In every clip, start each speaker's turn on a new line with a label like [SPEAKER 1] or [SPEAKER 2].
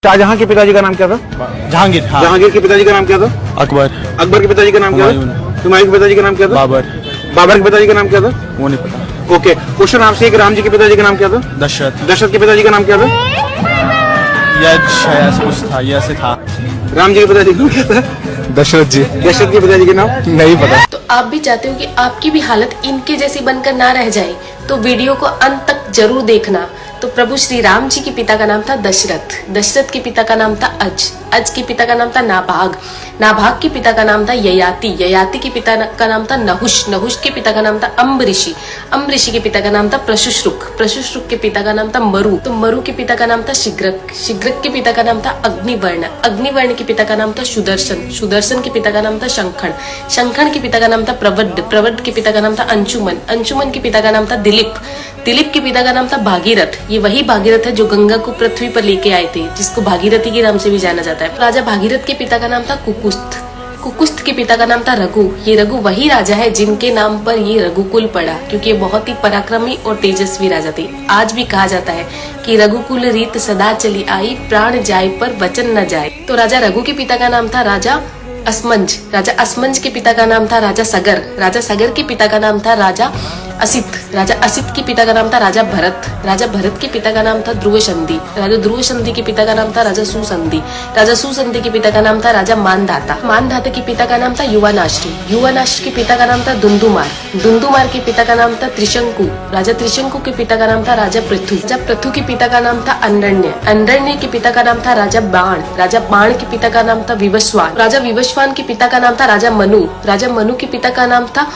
[SPEAKER 1] शाहजहां के पिताजी का नाम क्या था?
[SPEAKER 2] जहांगीर। हाँ।
[SPEAKER 1] जहांगीर के पिताजी का नाम क्या था?
[SPEAKER 2] अकबर।
[SPEAKER 1] अकबर के पिताजी का नाम क्या था? हुमायूं के पिताजी का नाम क्या था?
[SPEAKER 2] बाबर।
[SPEAKER 1] बाबर के पिताजी का नाम क्या था?
[SPEAKER 2] वो नहीं पता।
[SPEAKER 1] ओके, क्वेश्चन आपसे एक, राम जी के पिताजी का नाम क्या था?
[SPEAKER 2] दशरथ।
[SPEAKER 1] दशरथ के पिताजी का नाम क्या था?
[SPEAKER 2] यश ऐसा कुछ था, ये ऐसे था।
[SPEAKER 1] राम जी के पिताजी का नाम क्या था?
[SPEAKER 2] दशरथ जी।
[SPEAKER 1] दशरथ के पिताजी का नाम
[SPEAKER 2] नहीं पता।
[SPEAKER 3] तो आप भी चाहते हो कि आपकी भी हालत इनके जैसी बनकर ना रह जाए, तो वीडियो को अंत तक जरूर देखना। तो प्रभु श्री राम जी के पिता का नाम था दशरथ, दशरथ के पिता का नाम था अज के पिता का नाम था नाभाग, नाभाग के पिता का नाम था ययाति, ययाति के पिता का नाम था नहुष, नहुष के पिता का नाम था अम्बऋषि, अम्बऋषि के पिता का नाम था प्रशुश्रुक, प्रशुश्रुक के पिता का नाम था मरु, तो मरु के पिता का नाम था शिग्रक, शिग्रक के पिता का नाम था अग्निवर्ण, अग्निवर्ण के पिता का नाम था सुदर्शन, सुदर्शन के पिता का नाम था शंखण, शंखण के पिता का नाम था प्रवड्ड, प्रवड्ड के पिता का नाम था अंशुमन, अंशुमन के पिता का नाम था दिलीप, दिलीप के पिता का नाम था भागीरथ, ये वही भागीरथ है जो गंगा को पृथ्वी पर लेके आए थे, जिसको भागीरथी के नाम से भी जाना जाता है। राजा भागीरथ के पिता का नाम था कुकुस्थ, कुकुस्थ के पिता का नाम था रघु, ये रघु वही राजा है जिनके नाम पर ये रघुकुल पड़ा, क्योंकि ये बहुत ही पराक्रमी और तेजस्वी राजा थे। आज भी कहा जाता है कि रघुकुल रीत सदा चली आई, प्राण जाए पर वचन न जाए। तो राजा रघु के पिता का नाम था राजा असमंज, राजा असमंज के पिता का नाम था राजा सगर, राजा सगर के पिता का नाम था राजा असित, राजा असित के पिता का नाम था राजा भरत, राजा भरत के पिता का नाम था ध्रुव संधि, राजा ध्रुव संधि के पिता का नाम था राजा सुसंधि, राजा सुसंधि के पिता का नाम था राजा मानधाता, मानधाता के पिता का नाम था युवानाश्री, युवानाश्री के पिता का नाम था दुंदुमार, दुंदुमार के पिता का नाम था त्रिशंकु, राजा त्रिशंकु के पिता का नाम था राजा पृथु, राजा पृथु के पिता का नाम था अंडण्य, अंडण्य के पिता का नाम था राजा बाण, राजा बाण के पिता का नाम था विवस्वान, राजा विवस्वान के पिता का नाम था राजा मनु, राजा मनु के पिता का नाम था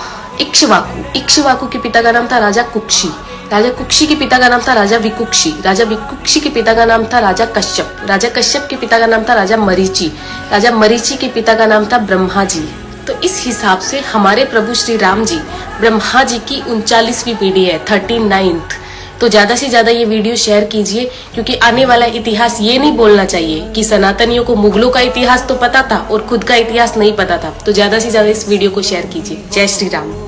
[SPEAKER 3] इक्ष्वाकु, इक्ष्वाकु के पिता का नाम था राजा कुक्षी, राजा कुक्षी के पिता का नाम था राजा विकुक्षी, राजा विकुक्षी के पिता का नाम था राजा कश्यप, राजा कश्यप के पिता का नाम था राजा मरीचि, राजा मरीचि के पिता का नाम था ब्रह्मा जी। तो इस हिसाब से हमारे प्रभु श्री राम जी ब्रह्मा जी की 39वीं पीढ़ी है, 39th। तो ज्यादा से ज्यादा ये वीडियो शेयर कीजिए, क्योंकि आने वाला इतिहास ये नहीं बोलना चाहिए कि सनातनियों को मुगलों का इतिहास तो पता था और खुद का इतिहास नहीं पता था। तो ज्यादा से ज्यादा इस वीडियो को शेयर कीजिए। जय श्री राम।